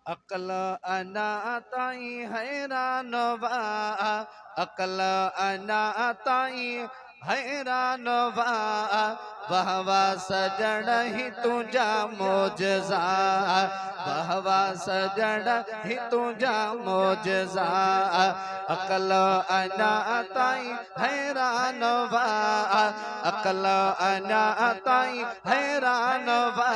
अकल अना ताई हैरान वा, अकल अना ताई हैरान वा, वहवा सजण ही तुझा मोजजा, वहवा सजण ही तुझा मोजजा। अकल अना ताई हैरान वा, अकल अना ताई हैरान वा,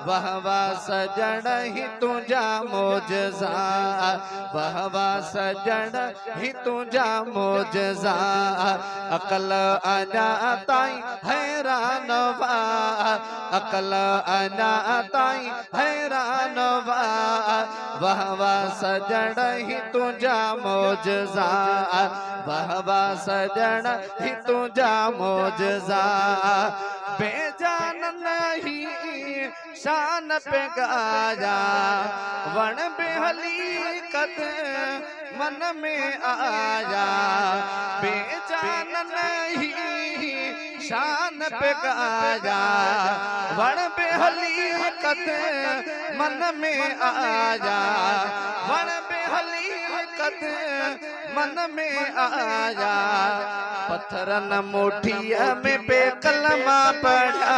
वहवा सजण ही तुझा मोजजा, वहवा सजण ही तुझा मोजजा। अकल अना ताई हैरान वा, अकल अना ताई हैरान वा, वहवा सजण ही तुझा मोजजा, वहवा सजण ही तुझा मोजजा। बेजान नहीं शान पे गाया, वण बेहली कद मन में आया, बेजान नहीं शान पे गाया, वण बेहली कद मन में आया, वण बेहली कद मन में आया। पत्थरन मोठिया में पे कलमा पढ़ा,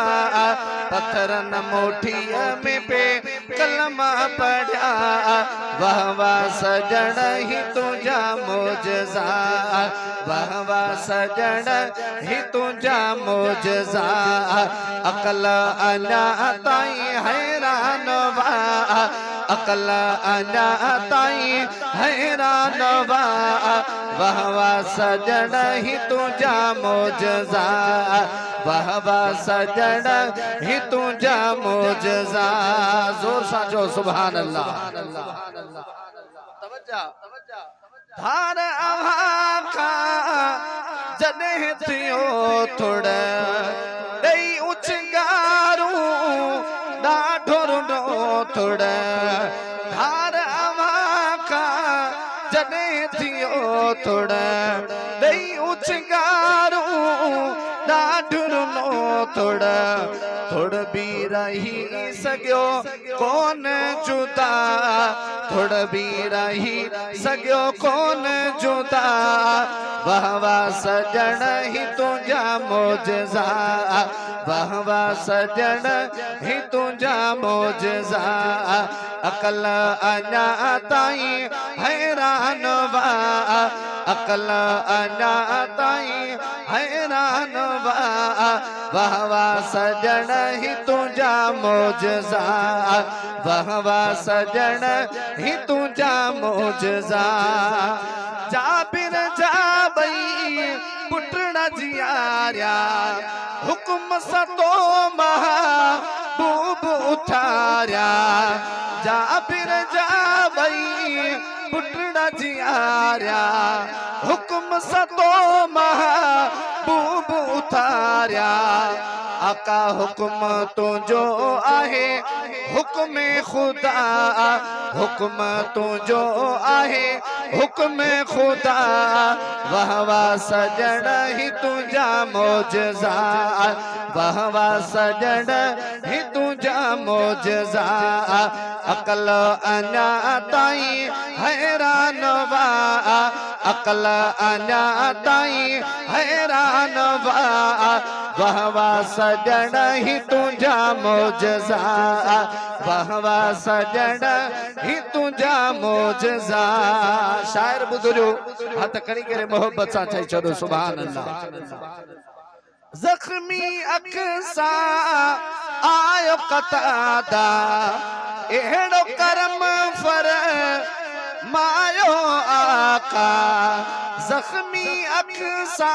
पत्थरन मोठिया में पे कलमा पढ़ा, वहवा सजण ही तुझा मोजजा, वहवा सजण ही तुझा मोजजा। अकल अना ताई हैरान वा, अकल अना ताई हैरान वा, वहवा सजण ही तुझा मोजजा, वहवा सजण ही तुझा मोजजा। जोर सा जो सुभान अल्लाह। धार आखा जॾहिं थियो थोड़ ॾेई उछंगारू ॾाढो रुनो थोड़, धार आखा जॾहिं थियो थोड़ ॾेई उछंगारू ॾाढो रुनो थोड़, थोड़ बि रही सघियो कोन जुदा, थोड़ बि रही सघियो कोन जुदा, वहवा सजण ही तुझा मोजजा, वहवा सजण ही तुझा मोजजा। अकल अना ताई हैरान वा, अकल अना ताई हैरान वा, वहवा सजण ही तुझा मोजजा, वहवा सजण ही तुझा मोजजा। जाबिर जाबई पुटण जियारिया, हुक्म सतो महबूब उठारिया, जाबिर जाबई पुटण जियारिया, हुक्म सतो महबूब उठारिया। आका हुक्म तुझो आहे हुक्म खुदा, हुक्म तुझो आहे हुक्म खुदा, वहवा सजण ही तुझा मोजजा, वहवा सजण ही तुझा मोजजा। अकल अना ताई हैरान वा, अकल अना ताई हैरान वा, वहवा सजण ही तुझा मोजजा, वहवा सजण ही तुझा मोजजा। शायर बुजुर्गो हथ खणी करे मोहब्बत सां चई छॾो सुभान अल्लाह। जख्मी अक्सा आयो कतादा, एड़ो करम फर मायो आका, जख्मी अक्सा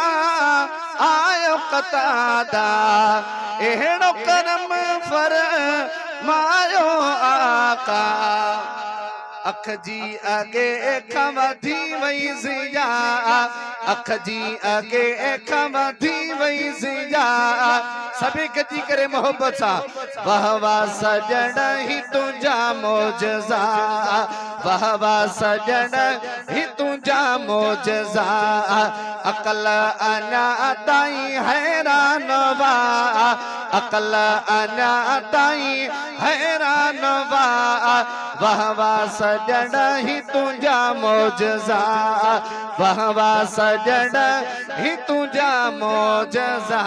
आयो कतादा, एड़ो करम फर मायो आका। अख जी अगे खवधी वही जिया, अख जी अगे खवधी वही जिया, सभी गजी करे मोहब्बत सा। वहवा सजण ही तुझा मोजजा, वहवा सजण ही तुझा तुझा मोजज़ा अकल अना ताई हैरान वा अकल अना ताई हैरान वा वाह वाह सजण ही तुझा मोजज़ा वाह वाह सजण ही तुझा मोजज़ा